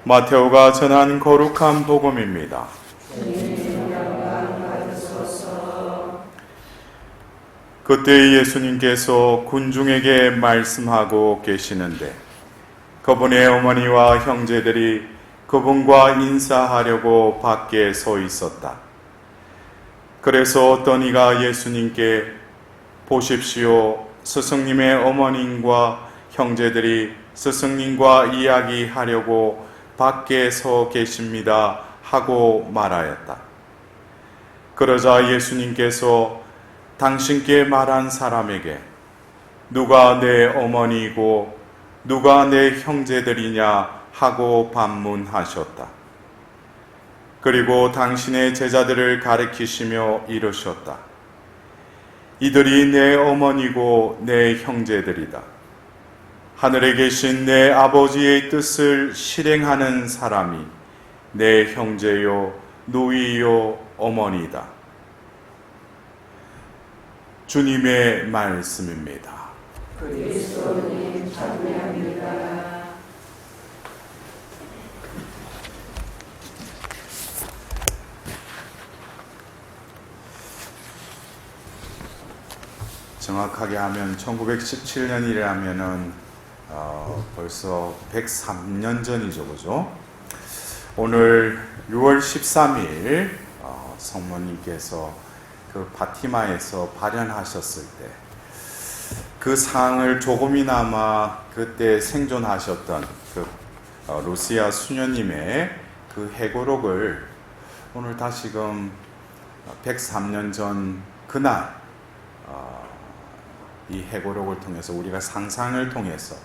마테오가 전한 거룩한 복음입니다. 그때 예수님께서 군중에게 말씀하고 계시는데 그분의 어머니와 형제들이 그분과 인사하려고 밖에 서 있었다. 그래서 어떤 이가 예수님께 보십시오, 스승님의 어머님과 형제들이 스승님과 이야기하려고 밖에 서 계십니다 하고 말하였다. 그러자 예수님께서 당신께 말한 사람에게 누가 내 어머니이고 누가 내 형제들이냐 하고 반문하셨다. 그리고 당신의 제자들을 가리키시며 이르셨다. 이들이 내 어머니고 내 형제들이다. 하늘에 계신 내 아버지의 뜻을 실행하는 사람이 내 형제요, 누이요, 어머니다. 주님의 말씀입니다. 그리스도님 찬양합니다. 정확하게 하면 1917년이라면은 벌써 103년 전이죠, 그죠? 오늘 6월 13일 성모님께서 그 바티마에서 발현하셨을 때 그 상을 조금이나마 그때 생존하셨던 그 루시아 수녀님의 그 해고록을 오늘 다시금 103년 전 그날 이 해고록을 통해서 우리가 상상을 통해서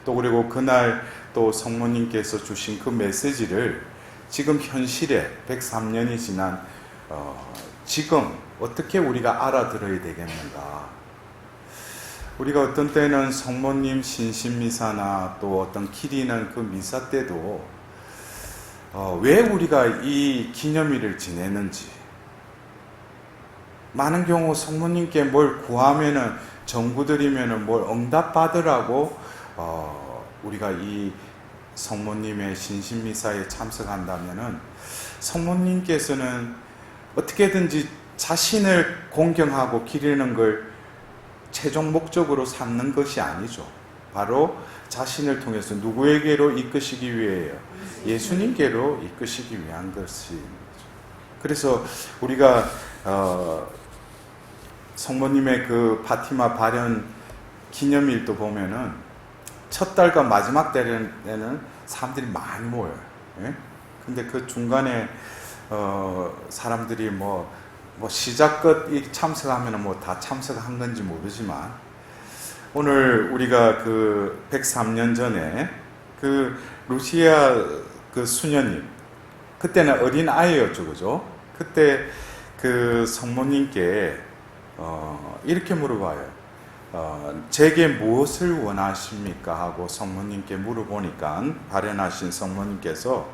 또 그리고 그날 또 성모님께서 주신 그 메시지를 지금 현실에 103년이 지난 지금 어떻게 우리가 알아들어야 되겠는가. 우리가 어떤 때는 성모님 신신미사나 또 어떤 기리는 그 미사 때도 왜 우리가 이 기념일을 지내는지, 많은 경우 성모님께 뭘 구하면은 전구드리면은 뭘 응답받으라고 우리가 이 성모님의 신신미사에 참석한다면은 성모님께서는 어떻게든지 자신을 공경하고 기리는 걸 최종 목적으로 삼는 것이 아니죠. 바로 자신을 통해서 누구에게로 이끄시기 위해요? 예수님께로 이끄시기 위한 것입니다. 그래서 우리가 성모님의 그 파티마 발현 기념일도 보면은 첫 달과 마지막 달에는 사람들이 많이 모여요. 예? 근데 그 중간에 사람들이 뭐 시작 끝 참석하면은 뭐 다 참석한 건지 모르지만 오늘 우리가 그 103년 전에 그 루시아 그 수녀님, 그때는 어린 아이였죠, 그죠? 그때 그 성모님께 이렇게 물어봐요. 제게 무엇을 원하십니까? 하고 성모님께 물어보니까 발현하신 성모님께서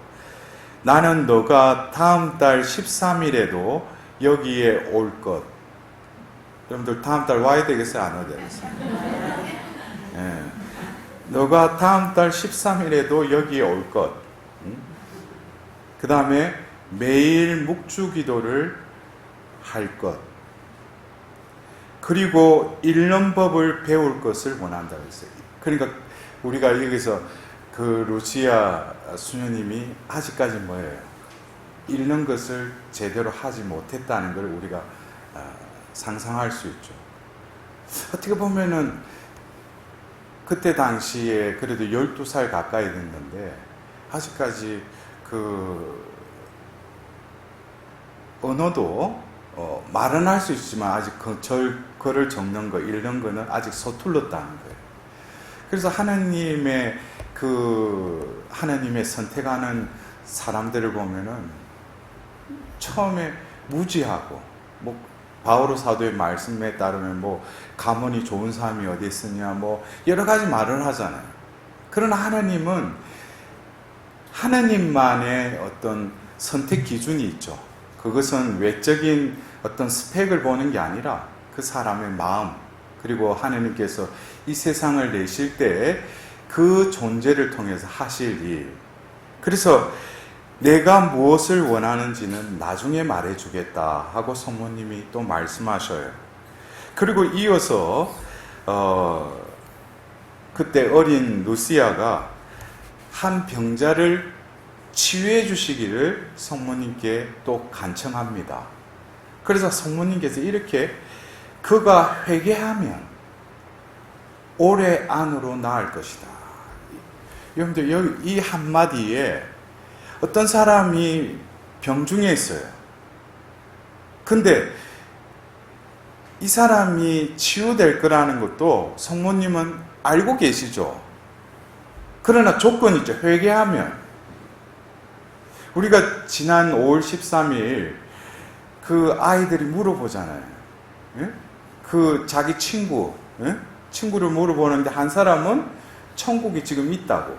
나는 너가 다음 달 13일에도 여기에 올 것. 여러분들 다음 달 와야 되겠어요? 안 와야 되겠어요? 예. 너가 다음 달 13일에도 여기에 올 것. 그 다음에 매일 묵주 기도를 할 것. 그리고 읽는 법을 배울 것을 원한다고 했어요. 그러니까 우리가 여기서 그 루시아 수녀님이 아직까지 뭐예요? 읽는 것을 제대로 하지 못했다는 걸 우리가 상상할 수 있죠. 어떻게 보면은 그때 당시에 그래도 12살 가까이 됐는데 아직까지 그 언어도 말은 할 수 있지만 아직 글을 적는 거, 읽는 거는 아직 서툴렀다는 거예요. 그래서 하나님의 선택하는 사람들을 보면은 처음에 무지하고, 뭐 바오로 사도의 말씀에 따르면 뭐 가문이 좋은 사람이 어디 있으냐, 뭐 여러 가지 말을 하잖아요. 그러나 하나님은 하나님만의 어떤 선택 기준이 있죠. 그것은 외적인 어떤 스펙을 보는 게 아니라 그 사람의 마음, 그리고 하나님께서 이 세상을 내실 때 그 존재를 통해서 하실 일, 그래서 내가 무엇을 원하는지는 나중에 말해주겠다 하고 성모님이 또 말씀하셔요. 그리고 이어서 그때 어린 루시아가 한 병자를 치유해 주시기를 성모님께 또 간청합니다. 그래서 성모님께서 이렇게 그가 회개하면 올해 안으로 나을 것이다. 여러분들 여기 이 한마디에 어떤 사람이 병중에 있어요. 근데 이 사람이 치유될 거라는 것도 성모님은 알고 계시죠. 그러나 조건이 있죠. 회개하면. 우리가 지난 5월 13일 그 아이들이 물어보잖아요. 예? 그 자기 친구, 예? 친구를 물어보는데 한 사람은 천국이 지금 있다고.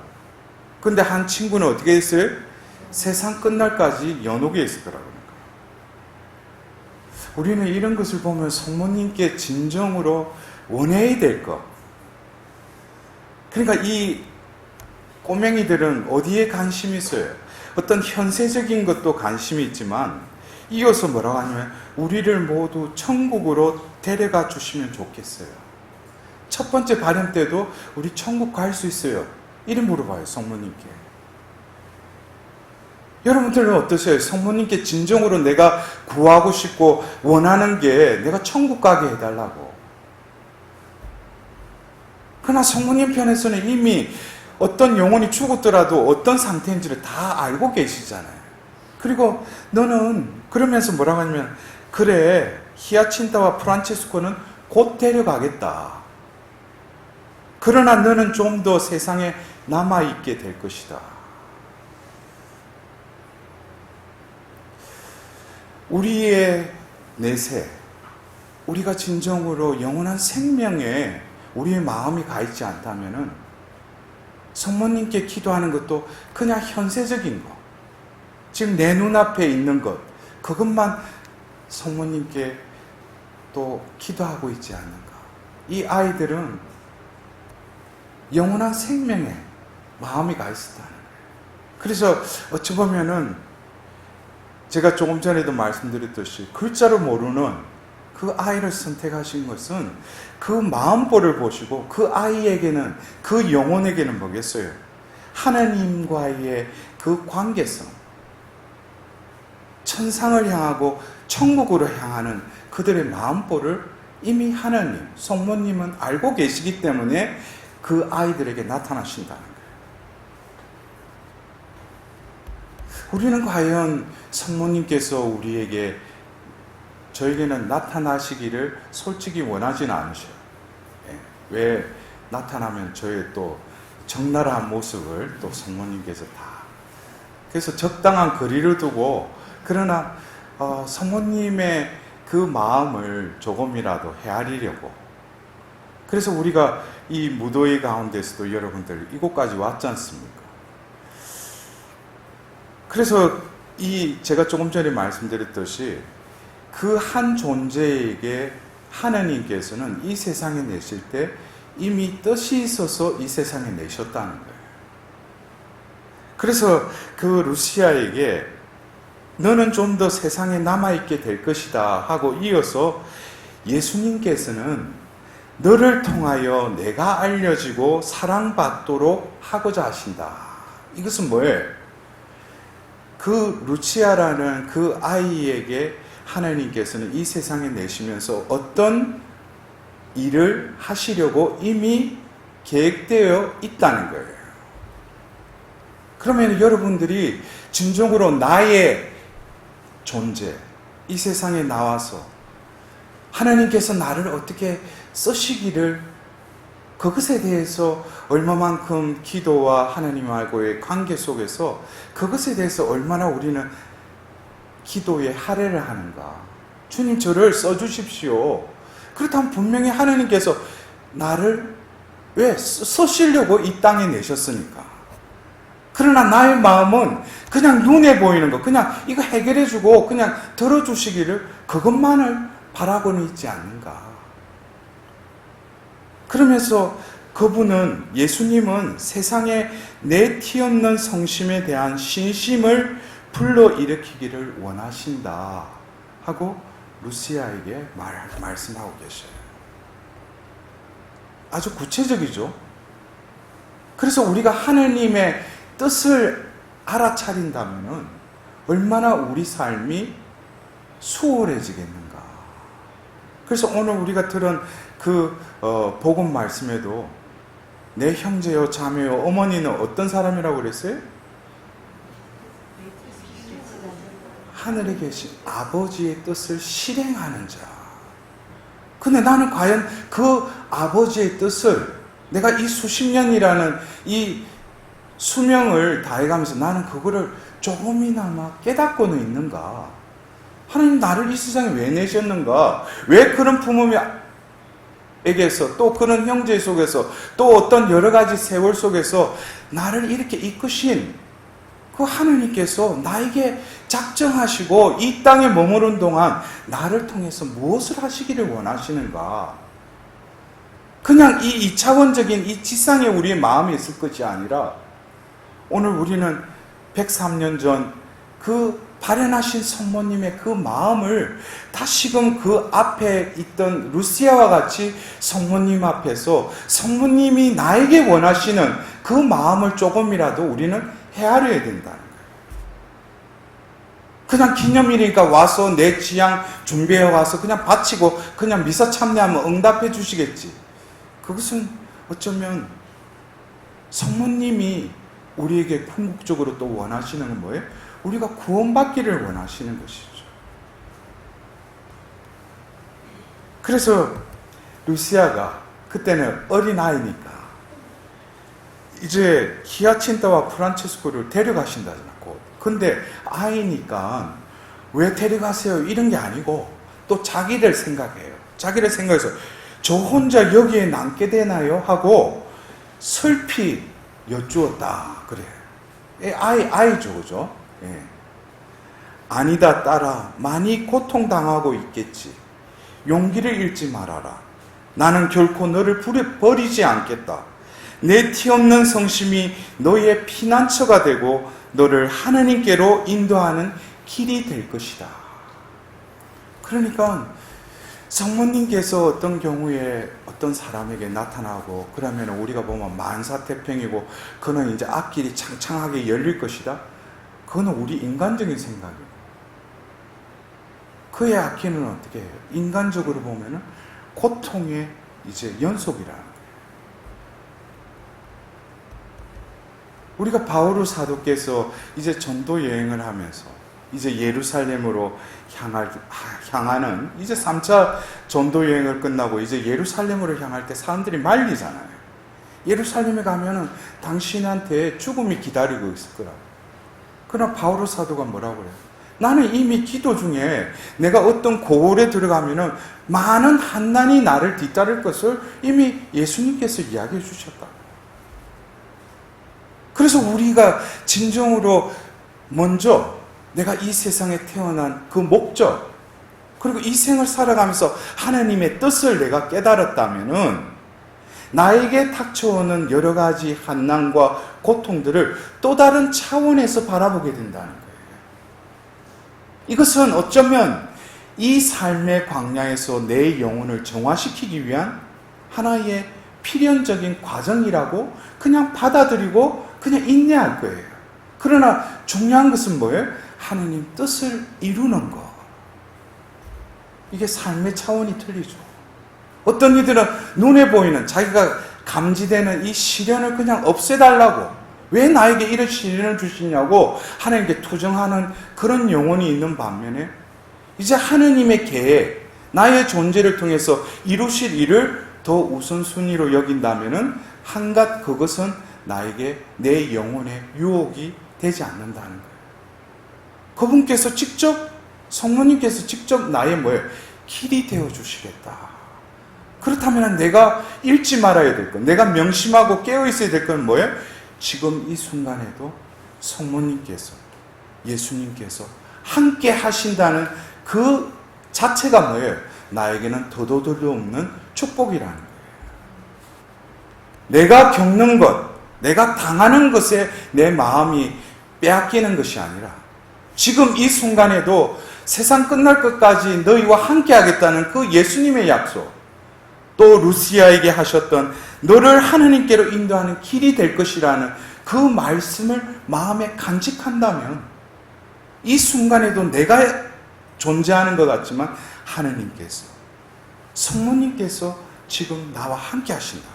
근데 한 친구는 어떻게 했어요? 세상 끝날까지 연옥에 있을 거라고. 우리는 이런 것을 보면 성모님께 진정으로 원해야 될 것. 그러니까 이 꼬맹이들은 어디에 관심이 있어요? 어떤 현세적인 것도 관심이 있지만 이어서 뭐라고 하냐면 우리를 모두 천국으로 데려가 주시면 좋겠어요. 첫 번째 발현 때도 우리 천국 갈 수 있어요. 이래 물어봐요, 성모님께. 여러분들은 어떠세요? 성모님께 진정으로 내가 구하고 싶고 원하는 게 내가 천국 가게 해달라고. 그러나 성모님 편에서는 이미 어떤 영혼이 죽었더라도 어떤 상태인지를 다 알고 계시잖아요. 그리고 너는 그러면서 뭐라고 하냐면 그래, 히아친타와 프란체스코는 곧 데려가겠다. 그러나 너는 좀 더 세상에 남아있게 될 것이다. 우리의 내세, 우리가 진정으로 영원한 생명에 우리의 마음이 가 있지 않다면은 성모님께 기도하는 것도 그냥 현세적인 것, 지금 내 눈앞에 있는 것, 그것만 성모님께 또 기도하고 있지 않는가. 이 아이들은 영원한 생명에 마음이 가 있었다는 거예요. 그래서 어찌 보면은 제가 조금 전에도 말씀드렸듯이 글자로 모르는 그 아이를 선택하신 것은 그 마음보를 보시고 그 아이에게는, 그 영혼에게는 뭐겠어요? 하나님과의 그 관계성, 천상을 향하고 천국으로 향하는 그들의 마음보를 이미 하나님, 성모님은 알고 계시기 때문에 그 아이들에게 나타나신다는 거예요. 우리는 과연 성모님께서 우리에게, 저에게는 나타나시기를 솔직히 원하지는 않으셔요. 왜 나타나면 저의 또 적나라한 모습을 또 성모님께서 다, 그래서 적당한 거리를 두고, 그러나 성모님의 그 마음을 조금이라도 헤아리려고, 그래서 우리가 이 무더위 가운데서도 여러분들 이곳까지 왔지 않습니까? 그래서 제가 조금 전에 말씀드렸듯이 그 한 존재에게 하나님께서는 이 세상에 내실 때 이미 뜻이 있어서 이 세상에 내셨다는 거예요. 그래서 그 루시아에게 너는 좀 더 세상에 남아있게 될 것이다 하고 이어서 예수님께서는 너를 통하여 내가 알려지고 사랑받도록 하고자 하신다. 이것은 뭐예요? 그 루치아라는 그 아이에게 하나님께서는 이 세상에 내시면서 어떤 일을 하시려고 이미 계획되어 있다는 거예요. 그러면 여러분들이 진정으로 나의 존재, 이 세상에 나와서 하나님께서 나를 어떻게 쓰시기를, 그것에 대해서 얼마만큼 기도와 하나님하고의 관계 속에서 그것에 대해서 얼마나 우리는 기도에 할애를 하는가. 주님 저를 써주십시오. 그렇다면 분명히 하나님께서 나를 왜 쓰시려고 이 땅에 내셨으니까. 그러나 나의 마음은 그냥 눈에 보이는 거, 그냥 이거 해결해주고 그냥 들어주시기를, 그것만을 바라고는 있지 않는가. 그러면서 그분은, 예수님은 세상에 내 티없는 성심에 대한 신심을 불러일으키기를 원하신다 하고 루시아에게 말씀하고 계셔요. 아주 구체적이죠. 그래서 우리가 하느님의 뜻을 알아차린다면 얼마나 우리 삶이 수월해지겠는가. 그래서 오늘 우리가 들은 그 복음 말씀에도 내 형제요 자매요 어머니는 어떤 사람이라고 그랬어요? 하늘에 계신 아버지의 뜻을 실행하는 자. 근데 나는 과연 그 아버지의 뜻을 내가 이 수십 년이라는 이 수명을 다해가면서 나는 그거를 조금이나마 깨닫고는 있는가? 하나님 나를 이 세상에 왜 내셨는가? 왜 그런 부모에게서 또 그런 형제 속에서 또 어떤 여러 가지 세월 속에서 나를 이렇게 이끄신 그 하나님께서 나에게 작정하시고 이 땅에 머무른 동안 나를 통해서 무엇을 하시기를 원하시는가? 그냥 이 2차원적인 이 지상에 우리의 마음이 있을 것이 아니라 오늘 우리는 103년 전 그 발현하신 성모님의 그 마음을 다시금 그 앞에 있던 루시아와 같이 성모님 앞에서 성모님이 나에게 원하시는 그 마음을 조금이라도 우리는 헤아려야 된다는 거예요. 그냥 기념일이니까 와서 내 취향 준비해 와서 그냥 바치고 그냥 미사 참여하면 응답해 주시겠지. 그것은 어쩌면 성모님이 우리에게 궁극적으로 또 원하시는 건 뭐예요? 우리가 구원받기를 원하시는 것이죠. 그래서 루시아가 그때는 어린아이니까 이제 히아친타와 프란체스코를 데려가신다잖아. 근데 아이니까 왜 데려가세요? 이런 게 아니고 또 자기를 생각해요. 자기를 생각해서 저 혼자 여기에 남게 되나요? 하고 슬피 여쭈었다. 그래. 아이죠. 그죠? 예. 아니다 딸아, 많이 고통당하고 있겠지. 용기를 잃지 말아라. 나는 결코 너를 버리지 않겠다. 내 티없는 성심이 너의 피난처가 되고 너를 하나님께로 인도하는 길이 될 것이다. 그러니까 성모님께서 어떤 경우에 어떤 사람에게 나타나고 그러면 우리가 보면 만사태평이고 그는 이제 앞길이 창창하게 열릴 것이다. 그거는 우리 인간적인 생각이에요. 그의 앞길은 어떻게 해요? 인간적으로 보면은 고통의 이제 연속이라는 거예요. 우리가 바오로 사도께서 이제 전도 여행을 하면서 이제 예루살렘으로 향하는 이제 3차 전도 여행을 끝나고 이제 예루살렘으로 향할 때 사람들이 말리잖아요. 예루살렘에 가면은 당신한테 죽음이 기다리고 있을 거라고. 그러나 바오로 사도가 뭐라고 그래요? 나는 이미 기도 중에 내가 어떤 고을에 들어가면은 많은 환난이 나를 뒤따를 것을 이미 예수님께서 이야기해 주셨다. 그래서 우리가 진정으로 먼저 내가 이 세상에 태어난 그 목적, 그리고 이 생을 살아가면서 하나님의 뜻을 내가 깨달았다면은 나에게 닥쳐오는 여러 가지 환난과 고통들을 또 다른 차원에서 바라보게 된다는 거예요. 이것은 어쩌면 이 삶의 광야에서 내 영혼을 정화시키기 위한 하나의 필연적인 과정이라고 그냥 받아들이고 그냥 인내할 거예요. 그러나 중요한 것은 뭐예요? 하나님 뜻을 이루는 것. 이게 삶의 차원이 틀리죠. 어떤 이들은 눈에 보이는 자기가 감지되는 이 시련을 그냥 없애달라고, 왜 나에게 이런 시련을 주시냐고 하나님께 투정하는 그런 영혼이 있는 반면에 이제 하나님의 계획, 나의 존재를 통해서 이루실 일을 더 우선순위로 여긴다면은 한갓 그것은 나에게 내 영혼의 유혹이 되지 않는다는 거예요. 그분께서 직접, 성모님께서 직접 나의 뭐예요? 길이 되어 주시겠다. 그렇다면 내가 잃지 말아야 될 것, 내가 명심하고 깨어 있어야 될 건 뭐예요? 지금 이 순간에도 성모님께서, 예수님께서 함께 하신다는 그 자체가 뭐예요? 나에게는 더더들도 없는 축복이라는 거예요. 내가 겪는 것, 내가 당하는 것에 내 마음이 빼앗기는 것이 아니라 지금 이 순간에도 세상 끝날 것까지 너희와 함께 하겠다는 그 예수님의 약속, 또 루시아에게 하셨던 너를 하느님께로 인도하는 길이 될 것이라는 그 말씀을 마음에 간직한다면 이 순간에도 내가 존재하는 것 같지만 하느님께서, 성모님께서 지금 나와 함께 하신다.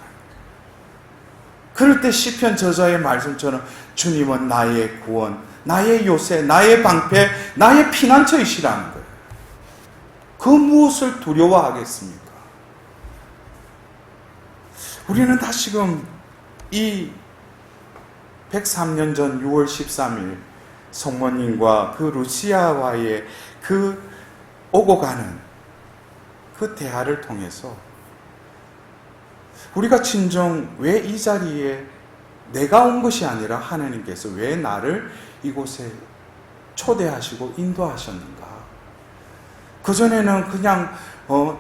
그럴 때 시편 저자의 말씀처럼 주님은 나의 구원, 나의 요새, 나의 방패, 나의 피난처이시라는 거예요. 그 무엇을 두려워하겠습니까? 우리는 다시금 이 103년 전 6월 13일 성모님과 그 루시아와의 그 오고 가는 그 대화를 통해서 우리가 진정 왜 이 자리에 내가 온 것이 아니라 하나님께서 왜 나를 이곳에 초대하시고 인도하셨는가? 그전에는 그냥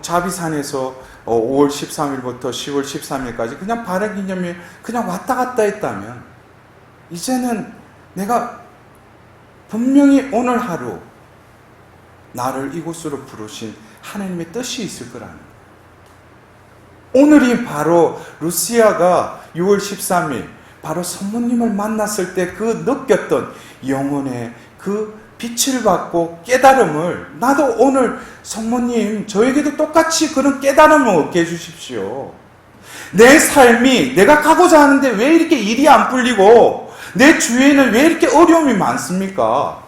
자비산에서 5월 13일부터 10월 13일까지 그냥 발해기념일 그냥 왔다 갔다 했다면 이제는 내가 분명히 오늘 하루 나를 이곳으로 부르신 하나님의 뜻이 있을 거라는 거예요. 오늘이 바로 루시아가 6월 13일 바로 성모님을 만났을 때 그 느꼈던 영혼의 그 빛을 받고 깨달음을 나도 오늘 성모님 저에게도 똑같이 그런 깨달음을 얻게 해주십시오. 내 삶이 내가 가고자 하는데 왜 이렇게 일이 안 풀리고 내 주위에는 왜 이렇게 어려움이 많습니까?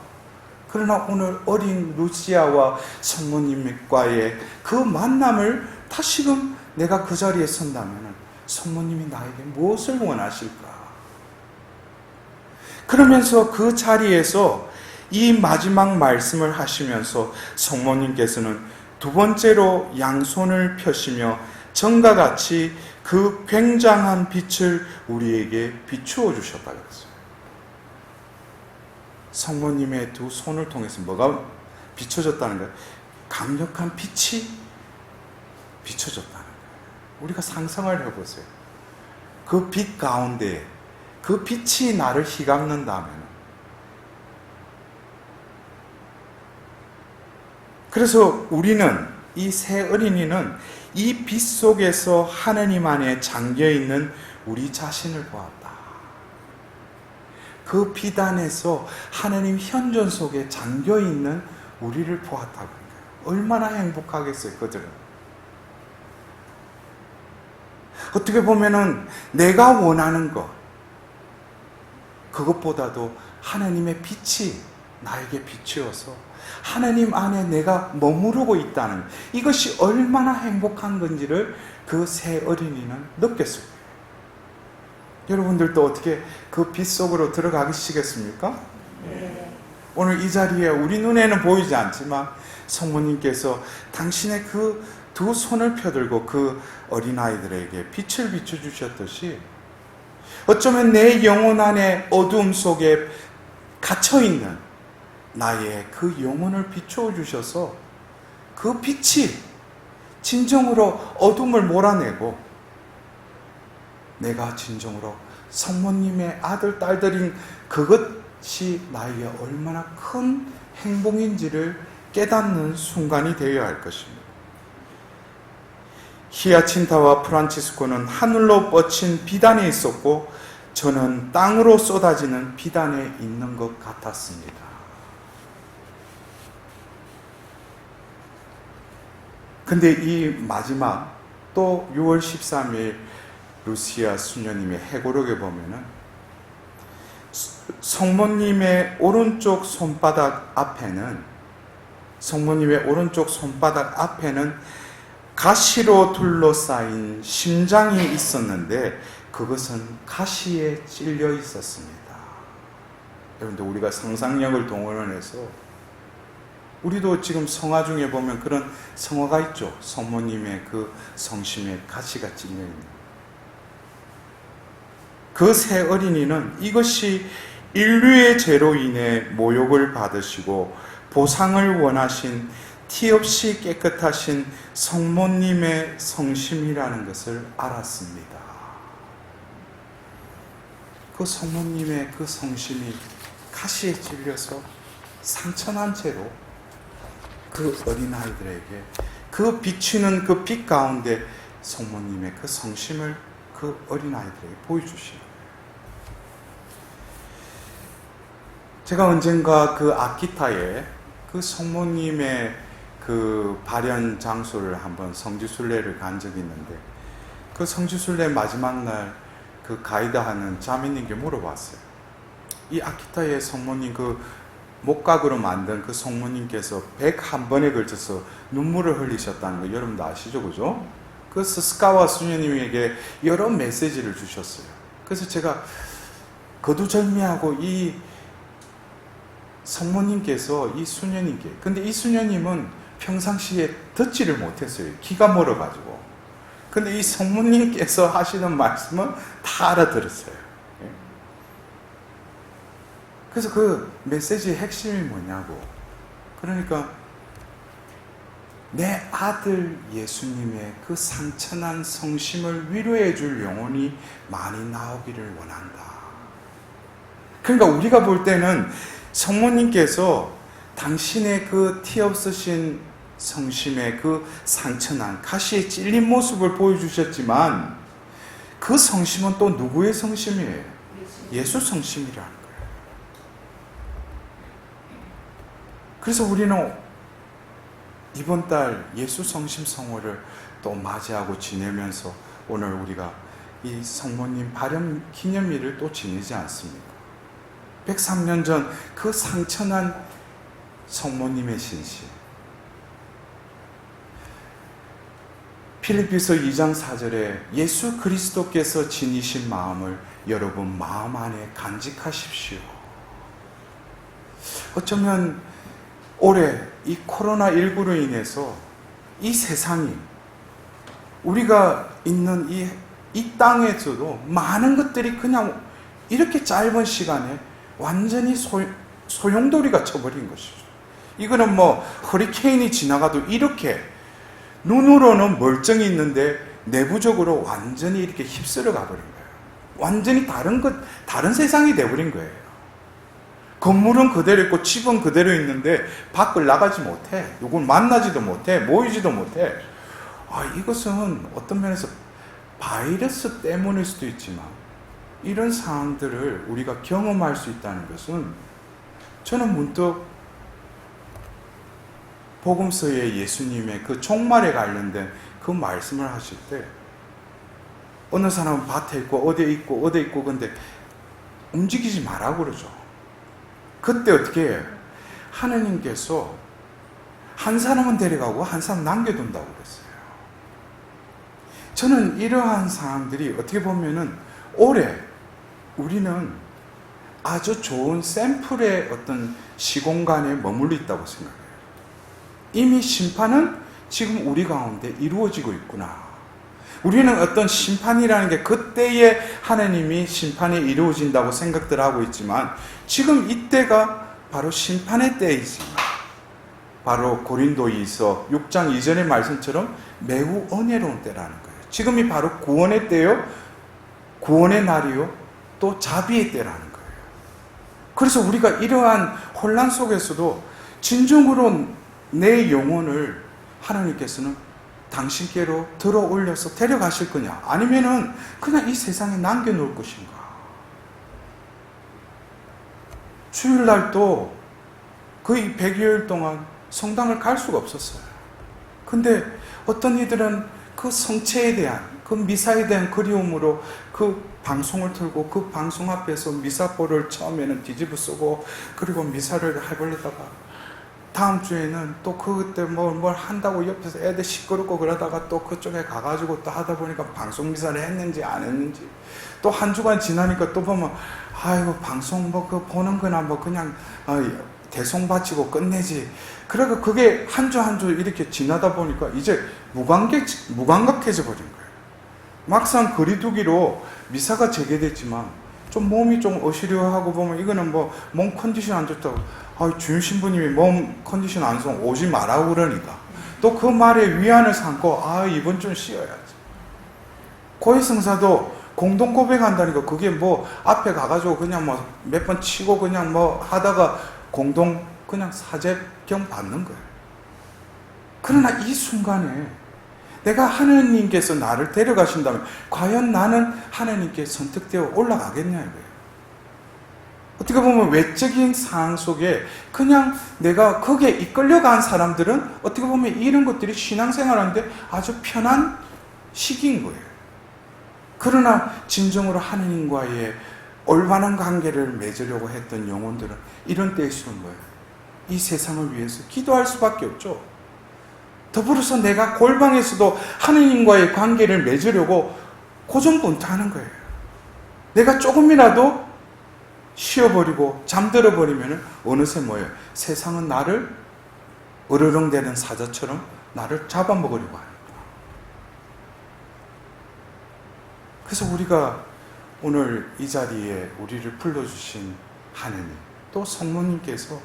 그러나 오늘 어린 루시아와 성모님과의 그 만남을 다시금 내가 그 자리에 선다면 성모님이 나에게 무엇을 원하실까? 그러면서 그 자리에서 이 마지막 말씀을 하시면서 성모님께서는 두 번째로 양손을 펴시며 전과 같이 그 굉장한 빛을 우리에게 비추어 주셨다 그랬어요. 성모님의 두 손을 통해서 뭐가 비춰졌다는 거예요? 강력한 빛이 비춰졌다는 거예요. 우리가 상상을 해보세요. 그 빛 가운데 그 빛이 나를 휘감는다면, 그래서 우리는 이 새 어린이는 이 빛 속에서 하나님 안에 잠겨있는 우리 자신을 보았다. 그 빛 안에서 하나님 현존 속에 잠겨있는 우리를 보았다고 합니다. 얼마나 행복하겠어요, 그들은. 어떻게 보면은 내가 원하는 것, 그것보다도 하나님의 빛이 나에게 비추어서 하나님 안에 내가 머무르고 있다는 이것이 얼마나 행복한 건지를 그 새 어린이는 느꼈을 거예요. 여러분들도 어떻게 그 빛 속으로 들어가시겠습니까? 네. 오늘 이 자리에 우리 눈에는 보이지 않지만 성모님께서 당신의 그 두 손을 펴들고 그 어린아이들에게 빛을 비춰주셨듯이 어쩌면 내 영혼 안에 어둠 속에 갇혀있는 나의 그 영혼을 비추어 주셔서 그 빛이 진정으로 어둠을 몰아내고 내가 진정으로 성모님의 아들, 딸들인 그것이 나에게 얼마나 큰 행복인지를 깨닫는 순간이 되어야 할 것입니다. 히아친타와 프란치스코는 하늘로 뻗친 비단에 있었고 저는 땅으로 쏟아지는 비단에 있는 것 같았습니다. 근데 이 마지막 또 6월 13일 루시아 수녀님의 해고록에 보면은 성모님의 오른쪽 손바닥 앞에는 가시로 둘러싸인 심장이 있었는데 그것은 가시에 찔려 있었습니다. 여러분들 우리가 상상력을 동원해서 우리도 지금 성화 중에 보면 그런 성화가 있죠. 성모님의 그 성심에 가시가 찔려 있는. 그 새 어린이는 이것이 인류의 죄로 인해 모욕을 받으시고 보상을 원하신 티 없이 깨끗하신 성모님의 성심이라는 것을 알았습니다. 그 성모님의 그 성심이 가시에 찔려서 상처난 채로 그 어린아이들에게 그 비추는 그 빛 가운데 성모님의 그 성심을 그 어린아이들에게 보여주신 거예요. 제가 언젠가 그 아키타에 그 성모님의 그 발현 장소를 한번 성지순례를 간 적이 있는데, 그 성지순례 마지막 날 그 가이드하는 자매님께 물어봤어요. 이 아키타의 성모님, 그 목각으로 만든 그 성모님께서 101번에 걸쳐서 눈물을 흘리셨다는 거 여러분도 아시죠? 그죠? 그 스스카와 수녀님에게 여러 메시지를 주셨어요. 그래서 제가 거두절미하고 이 성모님께서 이 수녀님께, 근데 이 수녀님은 평상시에 듣지를 못했어요. 귀가 멀어가지고. 근데 이 성모님께서 하시는 말씀은 다 알아들었어요. 그래서 그 메시지의 핵심이 뭐냐고. 그러니까 내 아들 예수님의 그 상처난 성심을 위로해 줄 영혼이 많이 나오기를 원한다. 그러니까 우리가 볼 때는 성모님께서 당신의 그 티 없으신 성심의 그 상처난 가시에 찔린 모습을 보여주셨지만, 그 성심은 또 누구의 성심이에요? 예수 성심이라는 거예요. 그래서 우리는 이번 달 예수 성심 성호를 또 맞이하고 지내면서 오늘 우리가 이 성모님 발현 기념일을 또 지내지 않습니까? 103년 전 그 상처난 성모님의 신실. 필립비서 2장 4절에 예수 그리스도께서 지니신 마음을 여러분 마음 안에 간직하십시오. 어쩌면 올해 이 코로나19로 인해서 이 세상이, 우리가 있는 이 땅에서도 많은 것들이 그냥 이렇게 짧은 시간에 완전히 소용돌이가 쳐버린 것이죠. 이거는 뭐 허리케인이 지나가도 이렇게 눈으로는 멀쩡히 있는데 내부적으로 완전히 이렇게 휩쓸어 가버린 거예요. 완전히 다른 세상이 돼버린 거예요. 건물은 그대로 있고 집은 그대로 있는데 밖을 나가지 못해. 누굴 만나지도 못해. 모이지도 못해. 이것은 어떤 면에서 바이러스 때문일 수도 있지만, 이런 상황들을 우리가 경험할 수 있다는 것은, 저는 문득 복음서의 예수님의 그 종말에 관련된 그 말씀을 하실 때, 어느 사람은 밭에 있고 어디에 있고 근데 움직이지 말라고 그러죠. 그때 어떻게 해요? 하느님께서 한 사람은 데려가고 한 사람 남겨둔다고 그랬어요. 저는 이러한 상황들이 어떻게 보면은 올해 우리는 아주 좋은 샘플의 어떤 시공간에 머물러 있다고 생각해요. 이미 심판은 지금 우리 가운데 이루어지고 있구나. 우리는 어떤 심판이라는 게 그때에 하나님이 심판이 이루어진다고 생각들 하고 있지만, 지금 이때가 바로 심판의 때이지만, 바로 고린도이서 6장 이전의 말씀처럼 매우 은혜로운 때라는 거예요. 지금이 바로 구원의 때요, 구원의 날이요, 또 자비의 때라는 거예요. 그래서 우리가 이러한 혼란 속에서도 진정으로 내 영혼을 하나님께서는 당신께로 들어 올려서 데려가실 거냐, 아니면은 그냥 이 세상에 남겨놓을 것인가. 주일날도 거의 100여일 동안 성당을 갈 수가 없었어요. 근데 어떤 이들은 그 성체에 대한, 그 미사에 대한 그리움으로 그 방송을 틀고, 그 방송 앞에서 미사보를 처음에는 뒤집어 쓰고, 그리고 미사를 해보려다가 다음 주에는 또 그때 뭘 한다고 옆에서 애들 시끄럽고 그러다가 또 그쪽에 가가지고 또 하다 보니까 방송 미사를 했는지 안 했는지, 또 한 주간 지나니까 또 보면 아이고 방송 뭐 그 보는 거나 뭐 그냥 대송 바치고 끝내지. 그러니까 그게 한 주 한 주 이렇게 지나다 보니까 이제 무감각해져 버린 거예요. 막상 거리두기로 미사가 재개됐지만 좀 몸이 좀 어시려하고 보면 이거는 뭐 몸 컨디션 안 좋다고, 주임 신부님이 몸 컨디션 안 좋으면 오지 말라고 그러니까 또 그 말에 위안을 삼고 이번 좀 쉬어야지. 고해성사도 공동 고백한다니까 그게 뭐 앞에 가가지고 그냥 뭐 몇 번 치고 그냥 뭐 하다가 공동 그냥 사제병 받는 거예요. 그러나 이 순간에 내가 하나님께서 나를 데려가신다면 과연 나는 하나님께 선택되어 올라가겠냐 이거예요. 어떻게 보면 외적인 상황 속에 그냥 내가 거기에 이끌려간 사람들은 어떻게 보면 이런 것들이 신앙생활하는데 아주 편한 시기인 거예요. 그러나 진정으로 하나님과의 올바른 관계를 맺으려고 했던 영혼들은 이런 때일수록 뭐예요? 이 세상을 위해서 기도할 수밖에 없죠. 더불어서 내가 골방에서도 하나님과의 관계를 맺으려고 고전분투하는 거예요. 내가 조금이라도 쉬어버리고 잠들어버리면 어느새 뭐예요? 세상은 나를 으르렁대는 사자처럼 나를 잡아먹으려고 하는 거예요. 그래서 우리가 오늘 이 자리에 우리를 불러주신 하느님, 또 성모님께서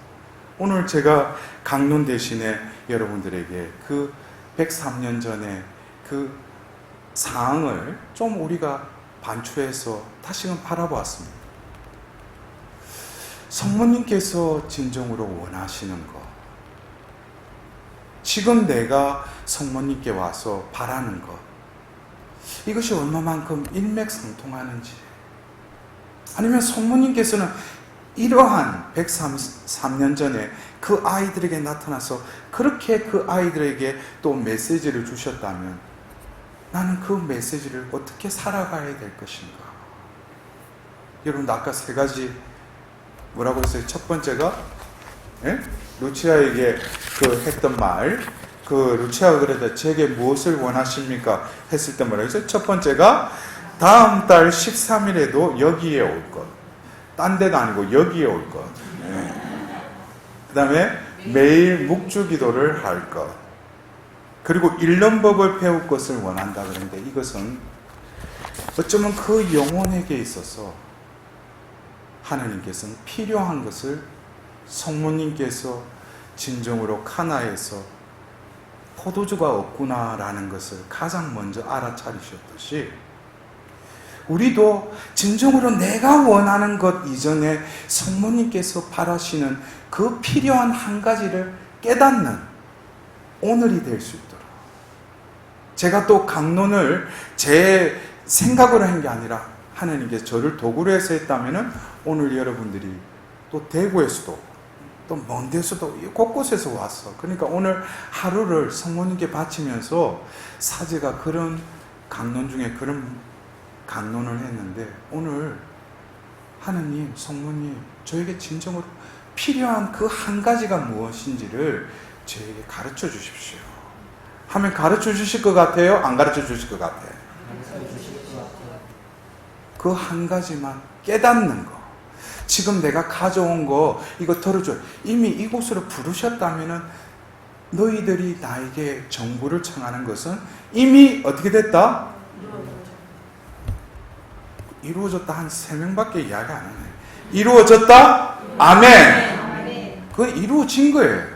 오늘 제가 강론 대신에 여러분들에게 그 103년 전에 그 상황을 좀 우리가 반추해서 다시금 바라보았습니다. 성모님께서 진정으로 원하시는 것, 지금 내가 성모님께 와서 바라는 것, 이것이 얼마만큼 일맥상통하는지, 아니면 성모님께서는 이러한 103년 전에 그 아이들에게 나타나서 그렇게 그 아이들에게 또 메시지를 주셨다면 나는 그 메시지를 어떻게 살아가야 될 것인가? 여러분 아까 세 가지 뭐라고 했어요? 첫 번째가 루치아에게 그 했던 말, 그 루치아가 그래도 제게 무엇을 원하십니까? 했을 때 뭐라고 했어요? 첫 번째가 다음 달 13일에도 여기에 올 것. 딴 데도 아니고 여기에 올 것. 그 다음에 매일 묵주 기도를 할 것. 그리고 일념법을 배울 것을 원한다 그러는데 이것은 어쩌면 그 영혼에게 있어서 하나님께서는 필요한 것을 성모님께서 진정으로 카나에서 포도주가 없구나라는 것을 가장 먼저 알아차리셨듯이 우리도 진정으로 내가 원하는 것 이전에 성모님께서 바라시는 그 필요한 한 가지를 깨닫는 오늘이 될 수 있도록, 제가 또 강론을 제 생각으로 한 게 아니라 하나님께서 저를 도구로 해서 했다면 오늘 여러분들이 또 대구에서도 또 먼 데서도 곳곳에서 왔어. 그러니까 오늘 하루를 성모님께 바치면서 사제가 그런 강론 중에 그런 강론을 했는데 오늘 하느님, 성모님 저에게 진정으로 필요한 그 한 가지가 무엇인지를 저에게 가르쳐 주십시오 하면 가르쳐 주실 것 같아요? 안 가르쳐 주실 것 같아요? 그 한 가지만 깨닫는 거, 지금 내가 가져온 거 이거 들어줘. 이미 이곳으로 부르셨다면 너희들이 나에게 정보를 청하는 것은 이미 어떻게 됐다? 이루어졌다 한 3명밖에 이야기 안 하네. 이루어졌다? 아멘. 그건 이루어진 거예요.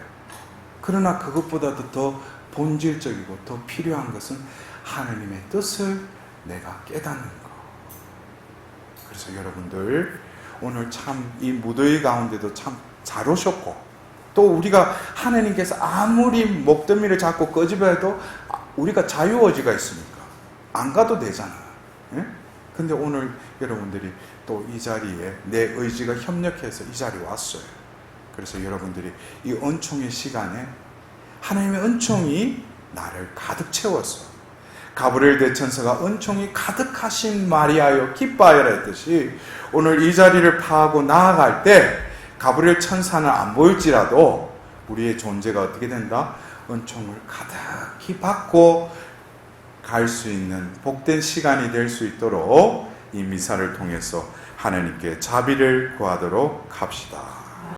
그러나 그것보다도 더 본질적이고 더 필요한 것은 하나님의 뜻을 내가 깨닫는 거. 그래서 여러분들 오늘 참 이 무더위 가운데도 참 잘 오셨고, 또 우리가 하나님께서 아무리 목더미를 잡고 꺼집어도 우리가 자유의지가 있으니까 안 가도 되잖아. 예? 근데 오늘 여러분들이 또 이 자리에 내 의지가 협력해서 이 자리에 왔어요. 그래서 여러분들이 이 은총의 시간에 하나님의 은총이 나를 가득 채웠어. 가브리엘 대천사가 은총이 가득하신 마리아여 기뻐하여라 했듯이 오늘 이 자리를 파하고 나아갈 때 가브리엘 천사는 안 보일지라도 우리의 존재가 어떻게 된다? 은총을 가득히 받고 갈 수 있는 복된 시간이 될 수 있도록 이 미사를 통해서 하나님께 자비를 구하도록 합시다.